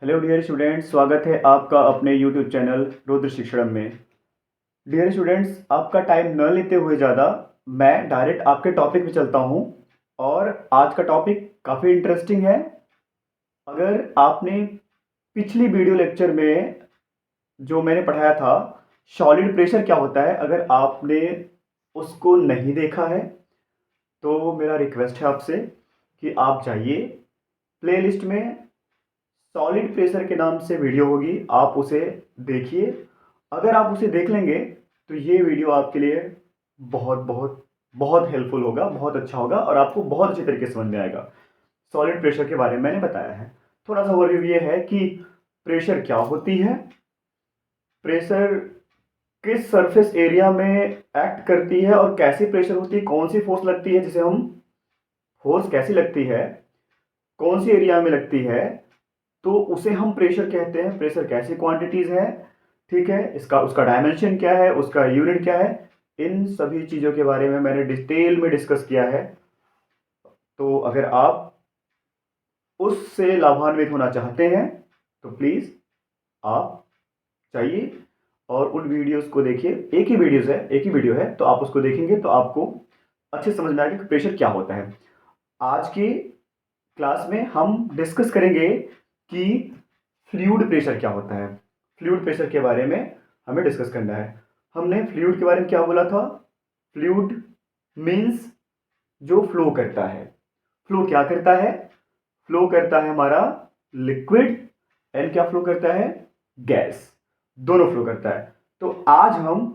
Hello dear students, स्वागत है आपका अपने यूट्यूब चैनल रुद्र शिक्षण में। डियर स्टूडेंट्स, आपका टाइम न लेते हुए ज़्यादा मैं डायरेक्ट आपके टॉपिक पे चलता हूँ। और आज का टॉपिक काफ़ी इंटरेस्टिंग है। अगर आपने पिछली वीडियो लेक्चर में जो मैंने पढ़ाया था सॉलिड प्रेशर क्या होता है, अगर आपने उसको नहीं देखा है तो मेरा रिक्वेस्ट है आपसे कि आप जाइए प्लेलिस्ट में, सॉलिड प्रेशर के नाम से वीडियो होगी, आप उसे देखिए। अगर आप उसे देख लेंगे तो ये वीडियो आपके लिए बहुत बहुत बहुत हेल्पफुल होगा, बहुत अच्छा होगा और आपको बहुत अच्छे तरीके से समझ में आएगा। सॉलिड प्रेशर के बारे में मैंने बताया है। थोड़ा सा ओवरव्यू ये है कि प्रेशर क्या होती है, प्रेशर किस सरफेस एरिया में एक्ट करती है और कैसी प्रेशर होती है, कौन सी फोर्स लगती है, जिसे हम फोर्स कैसी लगती है, कौन सी एरिया में लगती है, तो उसे हम प्रेशर कहते हैं। प्रेशर कैसी क्वांटिटीज है, ठीक है, इसका उसका डायमेंशन क्या है, उसका यूनिट क्या है, इन सभी चीज़ों के बारे में मैंने डिटेल में डिस्कस किया है। तो अगर आप उससे लाभान्वित होना चाहते हैं तो प्लीज़ आप चाहिए और उन वीडियोस को देखिए। एक ही वीडियोस है, एक ही वीडियो है, तो आप उसको देखेंगे तो आपको अच्छे समझ में आएगा कि प्रेशर क्या होता है। आज की क्लास में हम डिस्कस करेंगे कि फ्लूइड प्रेशर क्या होता है। फ्लूइड प्रेशर के बारे में हमें डिस्कस करना है। हमने फ्लूइड के बारे में क्या बोला था? फ्लूइड मीन्स जो फ्लो करता है। फ्लो क्या करता है? फ्लो करता है हमारा लिक्विड, एंड क्या फ्लो करता है? गैस। दोनों फ्लो करता है। तो आज हम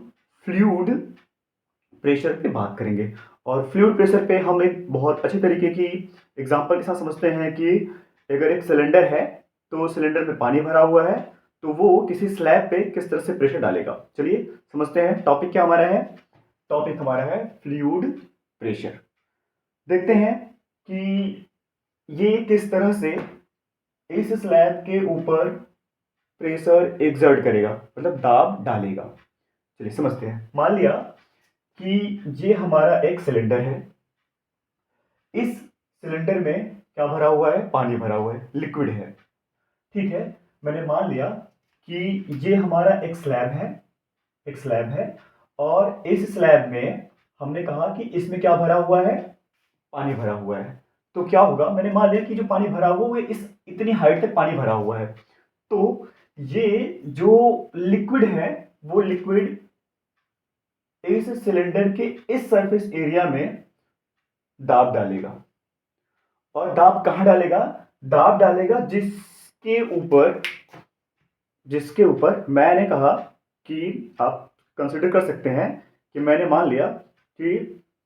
फ्लूइड प्रेशर पे बात करेंगे। और फ्लूइड प्रेशर पे हम एक बहुत अच्छे तरीके की एग्जांपल के साथ समझते हैं कि अगर एक सिलेंडर है तो सिलेंडर में पानी भरा हुआ है, तो वो किसी स्लैब पे किस तरह से प्रेशर डालेगा। चलिए समझते हैं टॉपिक क्या हमारा है। टॉपिक हमारा है फ्लूइड प्रेशर। देखते हैं कि ये किस तरह से इस स्लैब के ऊपर प्रेशर एक्सर्ट करेगा, मतलब दाब डालेगा। चलिए समझते हैं। मान लिया कि ये हमारा एक सिलेंडर है। इस सिलेंडर में क्या भरा हुआ है? पानी भरा हुआ है, लिक्विड है। ठीक है, मैंने मान लिया कि ये हमारा एक स्लैब है, एक स्लैब है। और इस स्लैब में हमने कहा कि इसमें क्या भरा हुआ है? पानी भरा हुआ है। तो क्या होगा? मैंने मान लिया कि जो पानी भरा हुआ है वो इस इतनी हाइट तक पानी भरा हुआ है। तो ये जो लिक्विड है वो लिक्विड इस सिलेंडर के इस सरफेस एरिया में दाब डालेगा। और दाब कहां डालेगा? दाब डालेगा जिसके ऊपर मैंने कहा कि आप कंसिडर कर सकते हैं कि मैंने मान लिया कि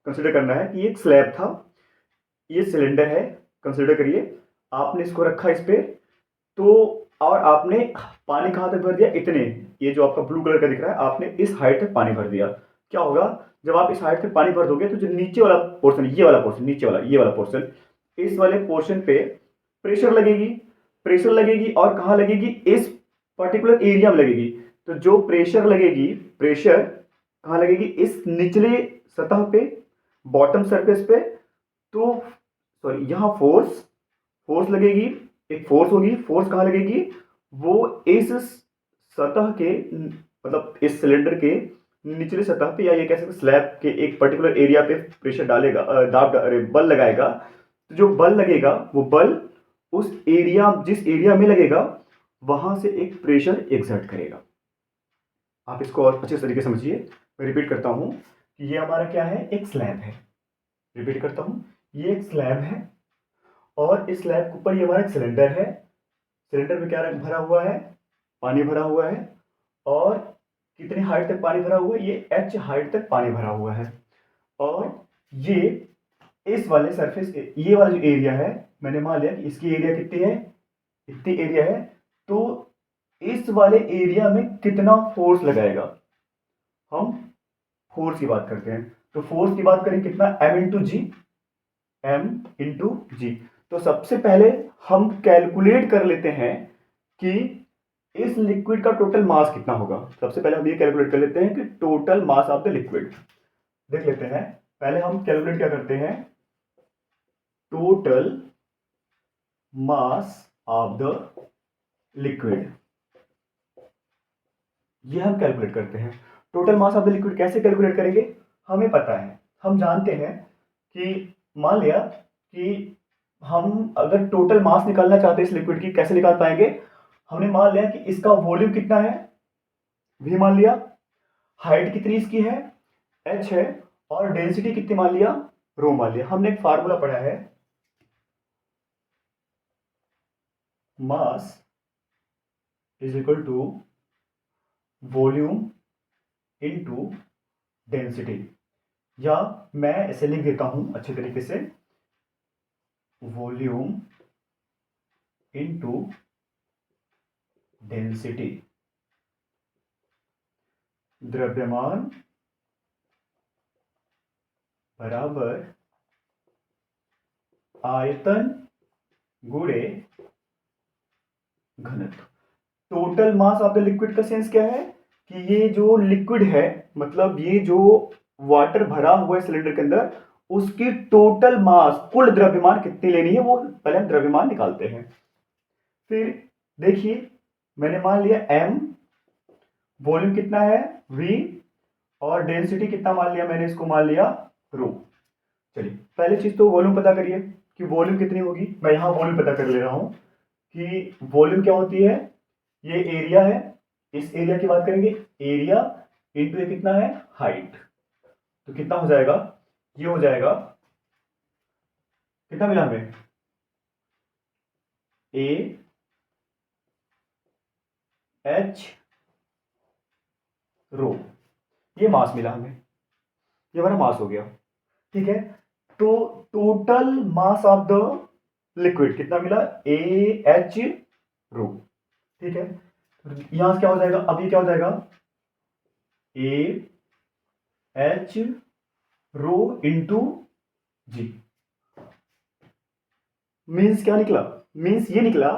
कंसिडर करना है कि एक स्लैब था, ये सिलेंडर है, कंसिडर करिए। आपने इसको रखा इस पे, तो और आपने पानी कहां तक भर दिया? इतने, ये जो आपका ब्लू कलर का दिख रहा है, आपने इस हाइट तक पानी भर दिया। क्या होगा जब आप इस हाइट तक पानी भर दोगे? तो जो नीचे वाला पोर्शन, ये वाला पोर्शन, नीचे वाला ये वाला पोर्शन, इस वाले पोर्शन पे प्रेशर लगेगी। प्रेशर लगेगी और कहां लगेगी? इस पर्टिकुलर एरिया में लगेगी। तो जो प्रेशर लगेगी, प्रेशर कहां लगेगी? इस निचले सतह पे, बॉटम सरफेस पे। तो सॉरी, यहां फोर्स फोर्स लगेगी, एक फोर्स होगी। फोर्स कहां लगेगी? वो इस सतह के, मतलब इस सिलेंडर के निचले सतह पे, या ये कह सकते स्लैब के एक पर्टिकुलर एरिया पे प्रेशर डालेगा, अरे बल लगाएगा। तो जो बल लगेगा वो बल उस एरिया, जिस एरिया में लगेगा वहां से एक प्रेशर एक्सर्ट करेगा। आप इसको और अच्छे तरीके से समझिए। मैं रिपीट करता हूं कि ये हमारा क्या है? एक स्लैब है। रिपीट करता हूं, ये एक स्लैब है और इस स्लैब के ऊपर ये हमारा एक सिलेंडर है। सिलेंडर में क्या भरा हुआ है? पानी भरा हुआ है। और कितनी हाइट तक पानी भरा हुआ है? ये h हाइट तक पानी भरा हुआ है। और ये इस वाले सरफेस, ये वाला जो एरिया है, मैंने मान लिया कि इसकी एरिया कितनी है? इतनी एरिया है। तो इस वाले एरिया में कितना फोर्स लगाएगा? हम फोर्स की बात करते हैं। तो फोर्स की बात करें कितना? m इंटू जी, m इंटू जी। तो सबसे पहले हम कैलकुलेट कर लेते हैं कि इस लिक्विड का टोटल मास कितना होगा। सबसे पहले हम ये कैलकुलेट कर लेते हैं कि total mass of the liquid. देख लेते हैं। पहले हम कैलकुलेट क्या करते हैं? Total mass of the liquid, ये हम कैलकुलेट करते हैं। Total mass of the liquid कैसे कैलकुलेट करेंगे? हमें पता है, हम जानते हैं कि मान लिया कि हम अगर टोटल मास निकालना चाहते हैं इस लिक्विड की, कैसे निकाल पाएंगे? हमने मान लिया कि इसका वॉल्यूम कितना है, v मान लिया, हाइट कितनी इसकी है, h है, और डेंसिटी कितनी मान लिया, रो मान लिया। हमने एक फार्मूला पढ़ा है, mass is equal to volume into density, या मैं ऐसे लिख देता हूं अच्छे तरीके से, वॉल्यूम इनटू डेंसिटी, द्रव्यमान बराबर आयतन गुणे घनत्व। Total mass of the liquid का सेंस क्या है कि ये जो लिक्विड है, मतलब ये जो वाटर भरा हुआ है सिलेंडर के अंदर, उसकी टोटल मास, कुल द्रव्यमान कितनी लेनी है, वो पहले हम द्रव्यमान निकालते हैं। फिर देखिए, मैंने मान लिया m, वॉल्यूम कितना है v, और डेंसिटी कितना मान लिया मैंने, इसको मान लिया रो। चलिए पहले चीज तो वॉल्यूम पता करिए कि वॉल्यूम कितनी होगी। मैं यहां वॉल्यूम पता कर ले रहा हूं कि वॉल्यूम क्या होती है, ये एरिया है, इस एरिया की बात करेंगे, एरिया इंटू ये कितना है, हाइट। तो कितना हो जाएगा, ये हो जाएगा, कितना मिला हमें, ए एच रो, ये मास मिला हमें, ये हमारा मास हो गया। ठीक है, तो total mass of the liquid कितना मिला, ए एच रो। ठीक है, यहां से क्या हो जाएगा, अब ये क्या हो जाएगा, A h rho into g. Means क्या निकला, मीन्स ये निकला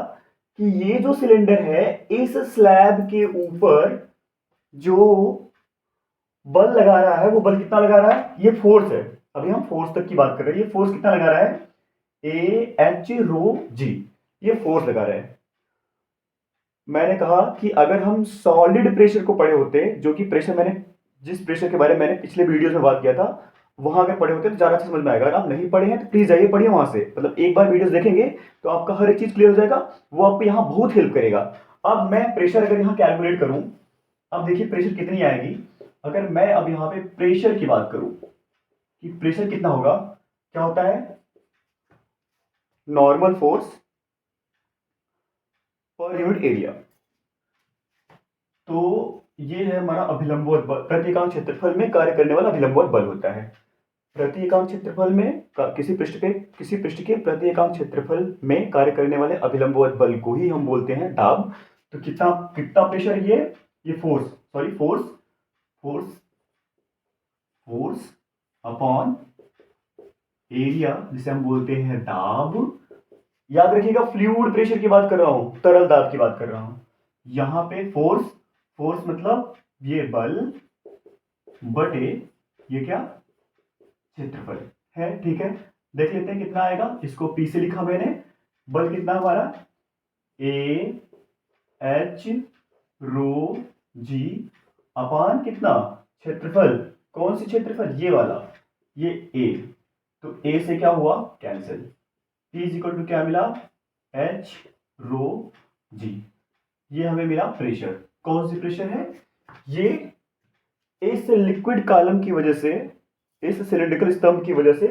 कि ये जो सिलेंडर है, इस स्लैब के ऊपर जो बल लगा रहा है, वो बल कितना लगा रहा है, ये फोर्स है, अभी हम फोर्स तक की बात कर रहे हैं, ये फोर्स कितना लगा रहा है, ए एच रो जी, ये फोर्स लगा रहा है। मैंने कहा कि अगर हम सॉलिड प्रेशर को पढ़े होते, जो कि प्रेशर मैंने, जिस प्रेशर के बारे में मैंने पिछले वीडियोस में बात किया था, वहां अगर पढ़े होते तो ज्यादा अच्छा समझ में आएगा। अगर आप नहीं पढ़े हैं तो प्लीज जाइए पढ़िए वहां से, मतलब एक बार वीडियोस देखेंगे तो आपका हर एक चीज क्लियर हो जाएगा, वो आपको यहाँ बहुत हेल्प करेगा। अब मैं प्रेशर अगर यहाँ कैलकुलेट करूं, अब देखिए प्रेशर कितनी आएगी, अगर मैं अब यहाँ पे प्रेशर की बात करूं कि प्रेशर कितना होगा, क्या होता है, normal force per unit area. तो ये है हमारा अभिलंबवत बल, प्रति इकाई क्षेत्रफल में कार्य करने वाला अभिलंबवत बल होता है। प्रति इकाई क्षेत्रफल में किसी पृष्ठ के प्रति इकाई क्षेत्रफल में कार्य करने वाले अभिलंबवत बल को ही हम बोलते हैं दाब। तो कितना कितना प्रेशर, ये force, sorry force, force force upon area, जिसे हम बोलते हैं दाब। याद रखिएगा फ्लूइड प्रेशर की बात कर रहा हूं, तरल दाब की बात कर रहा हूं। यहां पे फोर्स, फोर्स मतलब ये बल बटे ये क्या, क्षेत्रफल है। ठीक है, देख लेते हैं कितना आएगा, इसको पी से लिखा मैंने, बल कितना हमारा, ए एच रो जी अपान कितना, क्षेत्रफल, कौन सी क्षेत्रफल, ये वाला, ये ए, तो ए से क्या हुआ, cancel, P is equal to क्या मिला, एच रो जी। ये हमें मिला प्रेशर, कौन सी प्रेशर है, ये इस लिक्विड कॉलम की वजह से, इस सिलिंड्रिकल स्तंभ की वजह से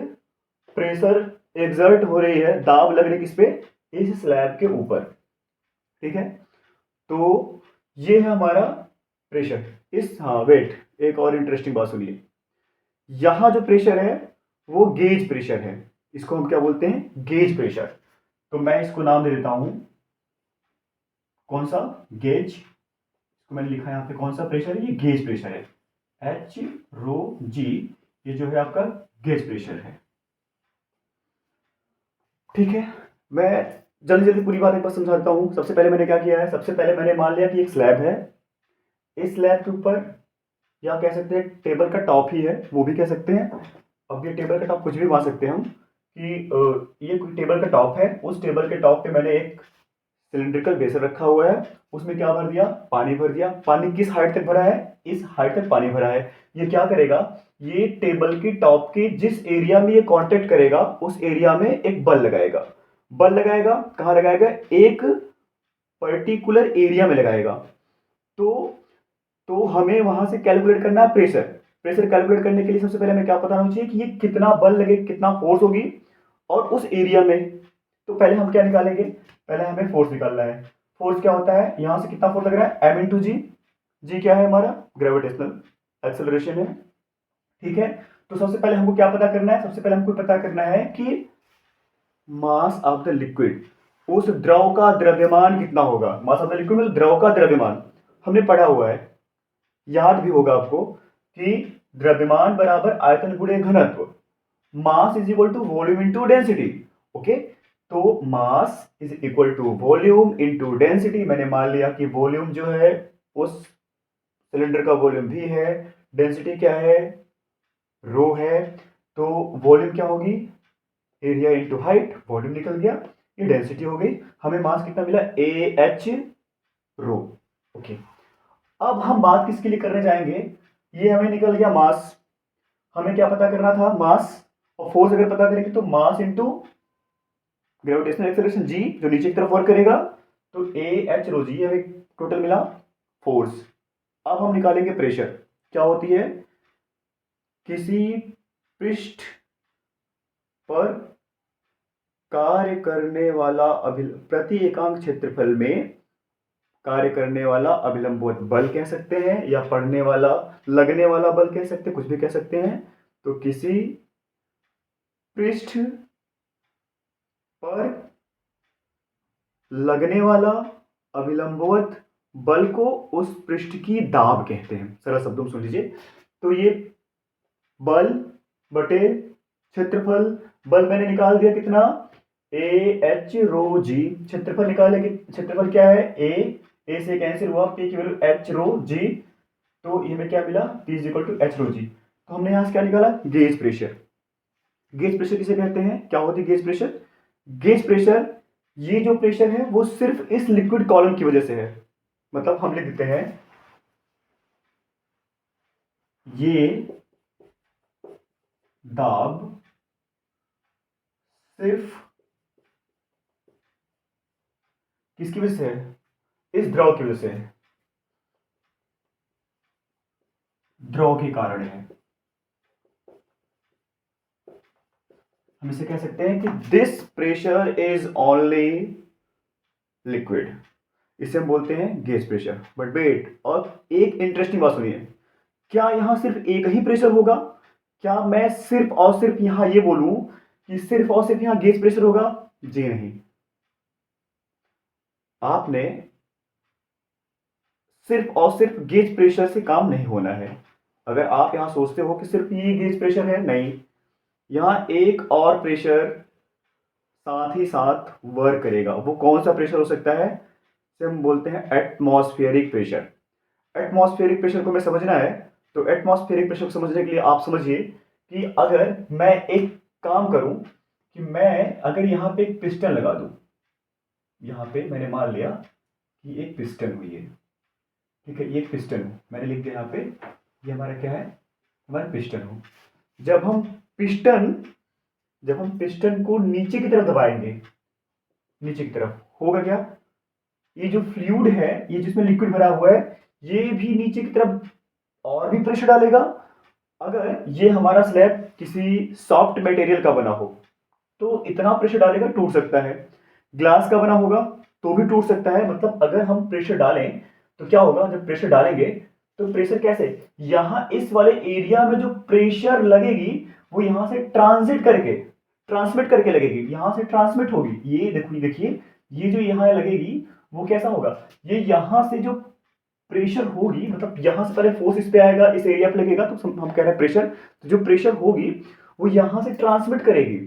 प्रेशर एक्सर्ट हो रही है, दाब लग रही किस पे, इस स्लैब के ऊपर। ठीक है, तो ये है हमारा प्रेशर। हाँ वेट, एक और इंटरेस्टिंग बात सुनिए, यहां जो प्रेशर है वो गेज प्रेशर है, इसको हम क्या बोलते हैं, गेज प्रेशर। तो मैं इसको नाम दे देता हूं, कौन सा, गेज, इसको मैंने लिखा है यहां पे, कौन सा प्रेशर है, ये गेज प्रेशर है, एच रो जी, ये जो है आपका गेज प्रेशर है। ठीक है, मैं जल्दी जल्दी पूरी बात एक बार समझाता हूं। सबसे पहले मैंने क्या किया है, सबसे पहले मैंने मान लिया कि एक स्लैब है, इस स्लैब के ऊपर, या कह सकते हैं टेबल का टॉप ही है, वो भी कह सकते हैं। अब ये टेबल का टॉप कुछ भी मान सकते हैं हम कि ये कोई टेबल का टॉप है, उस टेबल के टॉप पे मैंने एक सिलिंड्रिकल बेसन रखा हुआ है, उसमें क्या भर दिया, पानी भर दिया। पानी किस हाइट तक भरा है, इस हाइट तक पानी भरा है। ये क्या करेगा, ये टेबल की टॉप के जिस एरिया में ये कांटेक्ट करेगा उस एरिया में एक बल लगाएगा। बल लगाएगा, कहां लगाएगा, एक पर्टिकुलर एरिया में लगाएगा। तो हमें वहां से कैलकुलेट करना है प्रेशर। प्रेशर कैलकुलेट करने के लिए सबसे पहले हमें क्या पता होना चाहिए कि ये कितना बल लगे, कितना फोर्स होगी और उस एरिया में। तो पहले हम क्या निकालेंगे, पहले हमें फोर्स निकालना है। फोर्स क्या होता है, यहां से कितना फोर्स लग रहा है, एम इंटू जी। जी क्या है हमारा, ग्रेविटेशनल एक्सेलरेशन है। ठीक है, तो सबसे पहले हमको क्या पता करना है, सबसे पहले हमको पता करना है कि मास ऑफ द लिक्विड, उस द्रव का द्रव्यमान कितना होगा। मास ऑफ द लिक्विड मतलब द्रव का द्रव्यमान, हमने पढ़ा हुआ है, याद भी होगा आपको कि द्रव्यमान बराबर आयतन गुणे घनत्व, mass is equal to volume into density. Okay, तो mass is equal to volume into density. मैंने मान लिया कि वॉल्यूम जो है उस सिलेंडर का वॉल्यूम भी है, डेंसिटी क्या है, रो है। तो वॉल्यूम क्या होगी, एरिया इनटू हाइट, वॉल्यूम निकल गया, ये डेंसिटी हो गई। हमें मास कितना मिला, ए एच रो। ओके, अब हम बात किसके लिए करने जाएंगे, ये हमें निकल गया मास। हमें क्या पता करना था, मास। और फोर्स अगर पता करेंगे तो मास इंटू ग्रेविटेशनल एक्सेलरेशन जी, जो नीचे की तरफ वर्क करेगा, तो ए एच रो जी हमें टोटल मिला फोर्स। अब हम निकालेंगे प्रेशर। क्या होती है, किसी पृष्ठ पर कार्य करने वाला प्रति एकांक क्षेत्रफल में कार्य करने वाला अभिलंबवत बल कह सकते हैं, या पड़ने वाला, लगने वाला बल कह सकते हैं, कुछ भी कह सकते हैं। तो किसी पृष्ठ पर लगने वाला अभिलंबवत बल को उस पृष्ठ की दाब कहते हैं। सरल शब्दों में सुन लीजिए, तो ये बल बटे क्षेत्रफल, बल मैंने निकाल दिया कितना, ए एच रो जी। क्षेत्रफल निकाले कि क्षेत्रफल क्या है, ए से कैंसिल हुआ, पी की वैल्यू एच रो जी, तो ये में क्या मिला, P is equal to H rho G. तो हमने यहां से क्या निकाला, गेज प्रेशर। गेज प्रेशर किसे कहते हैं, क्या होती है गेज प्रेशर, गेज प्रेशर, ये जो प्रेशर है वो सिर्फ इस लिक्विड कॉलम की वजह से है। मतलब हम लिख देते हैं, ये दाब सिर्फ किसकी वजह से है, इस द्रव की वजह से है, द्रव के कारण है। हम इसे कह सकते हैं कि this pressure is only liquid, इसे हम बोलते हैं गेज प्रेशर। बट वेट, और एक इंटरेस्टिंग बात सुनिए, क्या यहां सिर्फ एक ही प्रेशर होगा, क्या मैं सिर्फ और सिर्फ यहां ये बोलूं कि सिर्फ और सिर्फ यहां गेज प्रेशर होगा, जी नहीं। आपने सिर्फ और सिर्फ गेज प्रेशर से काम नहीं होना है। अगर आप यहां सोचते हो कि सिर्फ ये गेज प्रेशर है, नहीं, यहां एक और प्रेशर साथ ही साथ वर्क करेगा। वो कौन सा प्रेशर हो सकता है, से हम बोलते हैं एटमॉस्फेरिक प्रेशर। एटमॉस्फेरिक प्रेशर को हमें समझना है, तो एटमॉस्फेरिक प्रेशर को समझने के लिए आप समझिए कि अगर मैं एक काम करूं कि मैं अगर यहां पे एक पिस्टन लगा दूं, यहां पे मैंने मान लिया कि एक पिस्टन हुई है, ठीक है, ये एक पिस्टन हो, मैंने लिख दिया यहाँ पे, ये हमारा क्या है, हमारा पिस्टन हो। जब हम पिस्टन जब हम पिस्टन को नीचे की तरफ दबाएंगे, नीचे की तरफ होगा क्या, ये जो फ्लूइड है, ये जिसमें लिक्विड भरा हुआ है, ये भी नीचे की तरफ और भी प्रेशर डालेगा। अगर ये हमारा स्लैब किसी सॉफ्ट मटेरियल का बना हो तो इतना प्रेशर डालेगा, टूट सकता है। ग्लास का बना होगा तो भी टूट सकता है। मतलब अगर हम प्रेशर डालें तो क्या होगा, जब प्रेशर डालेंगे तो प्रेशर कैसे, यहां इस वाले एरिया में जो प्रेशर लगेगी वो यहां से ट्रांसमिट करके लगेगी, यहां से ट्रांसमिट होगी। ये देखिए, ये जो यहां लगेगी वो कैसा होगा, ये यहां से जो प्रेशर होगी, मतलब यहां से पहले फोर्स इस पे आएगा, इस एरिया पे लगेगा, तो हम कह रहे हैं प्रेशर, तो जो प्रेशर होगी वो यहां से ट्रांसमिट करेगी।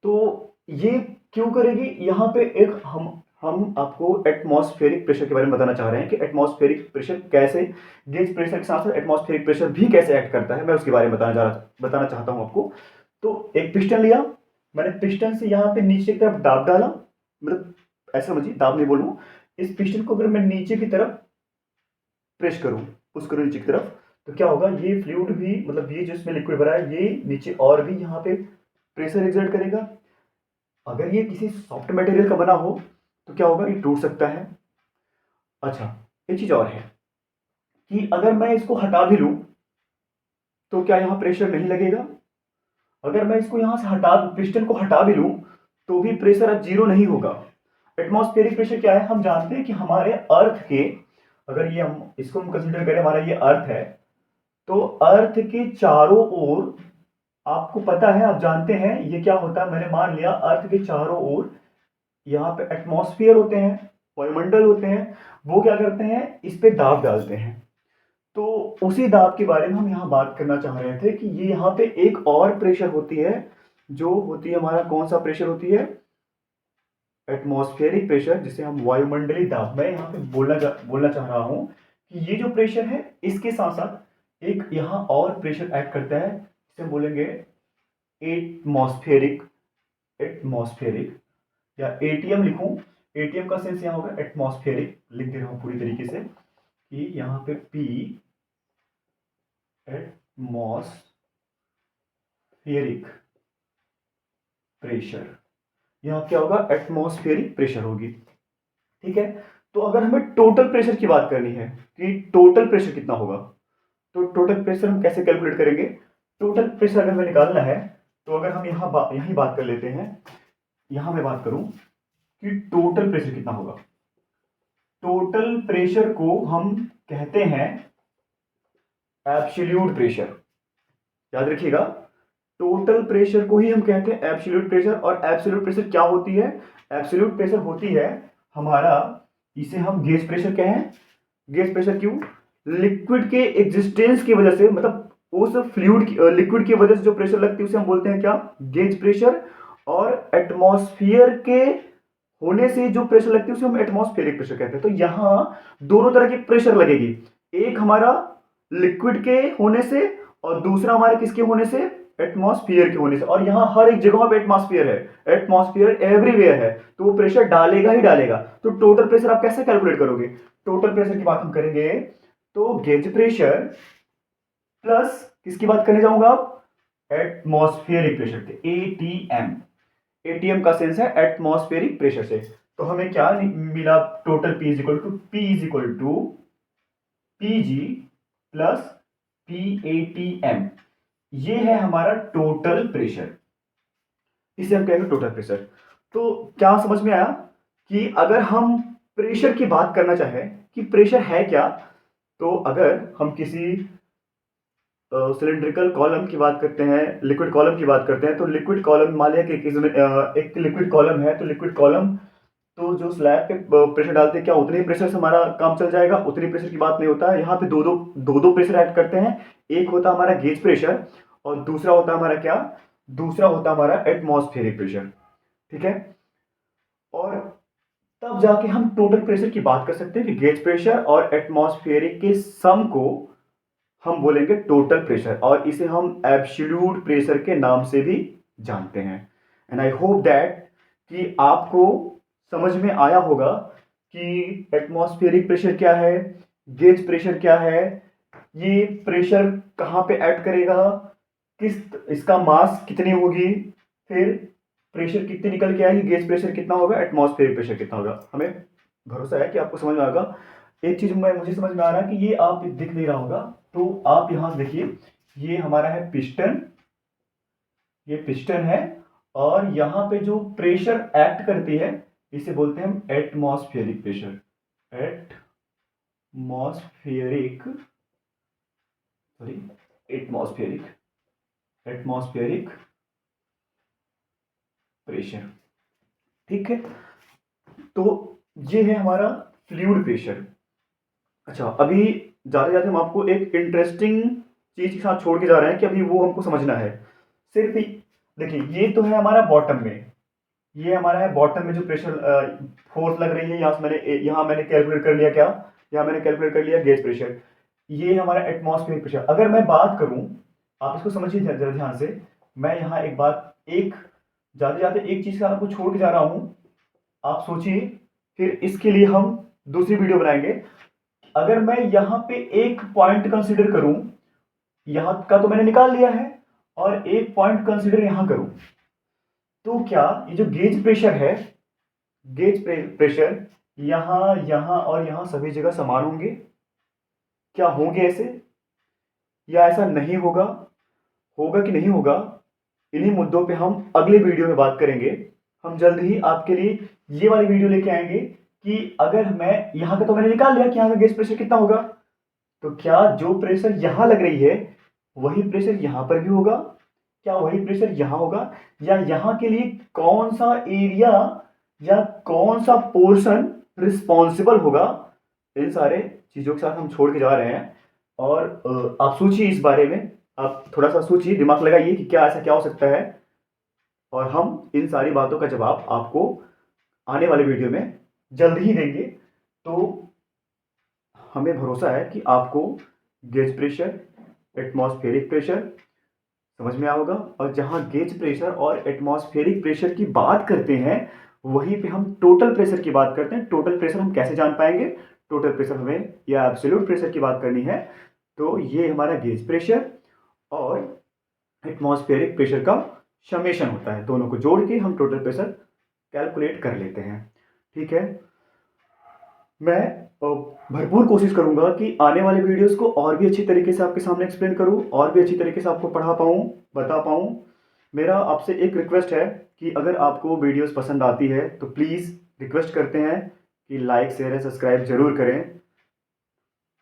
तो ये क्यों करेगी, यहां पे एक हम आपको एटमॉस्फेरिक प्रेशर के बारे में बताना चाह रहे हैं कि एटमॉस्फेरिक प्रेशर कैसे, गेज प्रेशर के साथ साथ एटमॉस्फेरिक प्रेशर भी कैसे एक्ट करता है, मैं उसके बारे में बताना चाहता हूं आपको। तो एक पिस्टन लिया मैंने, पिस्टन से यहां पे नीचे की तरफ दाब डाला, मतलब ऐसे समझिए, दाब नहीं बोलूँ, इस पिस्टन को अगर मैं नीचे की तरफ प्रेस करूँ, पुश करूँ नीचे की तरफ, तो क्या होगा, ये फ्लूइड भी, मतलब ये जो इसमें लिक्विड भरा है, ये नीचे और भी यहाँ पे प्रेशर एक्सर्ट करेगा। अगर ये किसी सॉफ्ट मटेरियल का बना हो तो क्या होगा, ये टूट सकता है। अच्छा, एक चीज़ और है कि अगर मैं इसको हटा भी लूँ तो क्या यहाँ प्रेशर नहीं लगेगा? अगर मैं इसको यहाँ से हटा, पिस्टन को हटा भी लूँ तो भी प्रेशर अब जीरो नहीं होगा। एटमॉस्फेरिक प्रेशर क्या है, हम जानते हैं कि हमारे अर्थ के, अगर ये हम इसको हम कंसीडर करें, हमारा ये अर्थ है, तो अर्थ के चारों ओर, आपको पता है, आप जानते हैं ये क्या होता है, मैंने मान लिया अर्थ के चारों ओर यहाँ पे एटमॉस्फेयर होते हैं, वायुमंडल होते हैं, वो क्या करते हैं, इस पे दाब डालते हैं। तो उसी दाब के बारे में हम यहाँ बात करना चाह रहे थे कि ये यहाँ पे एक और प्रेशर होती है, जो होती है हमारा, कौन सा प्रेशर होती है, एटमॉस्फेरिक प्रेशर, जिसे हम वायुमंडलीय दाब। मैं यहाँ पे बोलना चाह रहा हूँ कि ये जो प्रेशर है, इसके साथ साथ एक यहाँ और प्रेशर ऐड करता है, जिसे हम बोलेंगे एटमॉस्फेरिक। एटमॉस्फेरिक या एटीएम लिखूं, एटीएम का सेंस यहाँ होगा एटमॉस्फेरिक, लिख दे रहा हूँ पूरी तरीके से कि यहाँ पे पी, एटमॉस्फेरिक प्रेशर, यहाँ क्या होगा, एटमॉस्फेरिक प्रेशर होगी। ठीक है, तो अगर हमें टोटल प्रेशर की बात करनी है कि टोटल प्रेशर कितना होगा, तो टोटल प्रेशर हम कैसे कैलकुलेट करेंगे? टोटल प्रेशर अगर हमें निकालना है तो अगर हम यहीं बात कर लेते हैं, यहां मैं बात करूं कि टोटल प्रेशर कितना होगा। टोटल प्रेशर को हम कहते हैं एब्सोल्यूट प्रेशर। याद रखिएगा, टोटल प्रेशर को ही हम कहते हैं एब्सोल्यूट प्रेशर। और एब्सोल्यूट प्रेशर क्या होती है? एब्सोल्यूट प्रेशर होती है हमारा, इसे हम गेज प्रेशर कहें। गेज प्रेशर क्यों? लिक्विड के एग्जिस्टेंस की वजह से, मतलब उस फ्लूइड लिक्विड की वजह से जो प्रेशर लगती है उसे हम बोलते हैं क्या? Gauge pressure. और एटमॉस्फेयर के होने से जो प्रेशर लगती है उसे हम एटमॉस्फेरिक प्रेशर कहते हैं। तो यहां दोनों तरह की प्रेशर लगेगी, एक हमारा लिक्विड के होने से और दूसरा हमारे किसके होने से? एटमॉस्फेयर के होने से। और यहां हर एक जगह पे एटमॉस्फेयर है, एटमॉस्फेयर एवरीवेयर है, तो वो प्रेशर डालेगा ही डालेगा। तो टोटल प्रेशर आप कैसे कैलकुलेट करोगे? टोटल प्रेशर की बात हम करेंगे तो गेज प्रेशर प्लस किसकी बात करने जाऊंगा आप? एटमॉस्फेरिक प्रेशर के, एटीएम। एटीएम का सेंस है एटमॉस्फेरिक प्रेशर से। तो हमें क्या मिला? Total P is equal to P G plus P ATM. ये है हमारा टोटल प्रेशर, इसे हम कहेंगे टोटल प्रेशर। तो क्या समझ में आया कि अगर हम प्रेशर की बात करना चाहें कि प्रेशर है क्या, तो अगर हम किसी सिलिंड्रिकल कॉलम की बात करते हैं, लिक्विड कॉलम की बात करते हैं, तो लिक्विड कॉलम, मान लिया कि एक लिक्विड कॉलम है, तो लिक्विड कॉलम, तो जो स्लैब पे प्रेशर डालते हैं, क्या उतने ही प्रेशर से हमारा काम चल जाएगा? उतनी प्रेशर की बात नहीं होता है, यहाँ पे दो दो प्रेशर ऐड करते हैं। एक होता है हमारा गेज प्रेशर और दूसरा होता है हमारा क्या? दूसरा होता है हमारा एटमॉस्फेरिक प्रेशर। ठीक है, और तब जाके हम टोटल प्रेशर की बात कर सकते हैं कि गेज प्रेशर और एटमॉस्फेरिक के सम को हम बोलेंगे टोटल प्रेशर, और इसे हम एब्सोल्यूट प्रेशर के नाम से भी जानते हैं। एंड आई होप दैट कि आपको समझ में आया होगा कि एटमॉस्फेरिक प्रेशर क्या है, गेज प्रेशर क्या है, ये प्रेशर कहाँ पे ऐड करेगा, किस, इसका मास कितनी होगी, फिर प्रेशर कितनी निकल के आएगी, गेज प्रेशर कितना होगा, एटमॉस्फेरिक प्रेशर कितना होगा। हमें भरोसा है कि आपको समझ में आएगा। एक चीज मुझे समझ में आ रहा है कि ये आप दिख नहीं रहा होगा, तो आप यहां देखिए, ये हमारा है पिस्टन, ये पिस्टन है, और यहां पे जो प्रेशर एक्ट करती है इसे बोलते हैं हम atmospheric pressure. Atmospheric, sorry, atmospheric, atmospheric pressure. ठीक है, तो ये है हमारा फ्लूइड प्रेशर। अच्छा, अभी जाते जाते हम आपको एक इंटरेस्टिंग चीज के साथ छोड़ के जा रहे हैं कि अभी वो हमको समझना है। सिर्फ देखिए, ये तो है हमारा बॉटम में, ये हमारा है बॉटम में जो प्रेशर फोर्स लग रही है, यहाँ मैंने कैलकुलेट कर लिया क्या? यहाँ मैंने कैलकुलेट कर लिया गेज प्रेशर। ये हमारा एटमॉस्फेरिक प्रेशर। अगर मैं बात करूं, आप इसको समझिए जरा ध्यान से, मैं यहाँ एक बात, एक जाते जाते एक चीज का आपको छोड़ के जा रहा हूं। आप सोचिए फिर इसके लिए हम दूसरी वीडियो बनाएंगे। अगर मैं यहाँ पे एक पॉइंट कंसीडर करूं, यहाँ का तो मैंने निकाल लिया है, और एक पॉइंट कंसीडर यहाँ करूं, तो क्या ये जो गेज प्रेशर है, गेज प्रेशर यहाँ, यहाँ और यहाँ सभी जगह समान होंगे? क्या होंगे ऐसे, या ऐसा नहीं होगा? होगा कि नहीं होगा, इन्हीं मुद्दों पे हम अगले वीडियो में बात करेंगे। हम जल्द ही आपके लिए ये वाली वीडियो लेके आएंगे कि अगर मैं यहाँ का तो मैंने निकाल लिया कि यहाँ का गेज प्रेशर कितना होगा, तो क्या जो प्रेशर यहाँ लग रही है वही प्रेशर यहाँ पर भी होगा? क्या वही प्रेशर यहाँ होगा? या यहाँ के लिए कौन सा एरिया या कौन सा पोर्शन रिस्पॉन्सिबल होगा? इन सारे चीज़ों के साथ हम छोड़ के जा रहे हैं। और आप सोचिए इस बारे में, आप थोड़ा सा सोचिए, दिमाग लगाइए कि क्या ऐसा क्या हो सकता है, और हम इन सारी बातों का जवाब आपको आने वाले वीडियो में जल्द ही देंगे। तो हमें भरोसा है कि आपको गेज प्रेशर, एटमॉस्फेरिक प्रेशर समझ में आया होगा। और जहाँ गेज प्रेशर और एटमॉस्फेरिक प्रेशर की बात करते हैं, वहीं पे हम टोटल प्रेशर की बात करते हैं। टोटल प्रेशर हम कैसे जान पाएंगे? टोटल प्रेशर हमें या एब्सोल्यूट प्रेशर की बात करनी है, तो ये हमारा गेज प्रेशर और एटमॉस्फेरिक प्रेशर का समेशन होता है। दोनों को जोड़ के हम टोटल प्रेशर कैलकुलेट कर लेते हैं। ठीक है, मैं भरपूर कोशिश करूंगा कि आने वाले वीडियोस को और भी अच्छी तरीके से आपके सामने एक्सप्लेन करूं, और भी अच्छी तरीके से आपको पढ़ा पाऊं, बता पाऊं। मेरा आपसे एक रिक्वेस्ट है कि अगर आपको वीडियोस पसंद आती है तो प्लीज़ रिक्वेस्ट करते हैं कि लाइक शेयर सब्सक्राइब जरूर करें।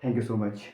Thank you so much.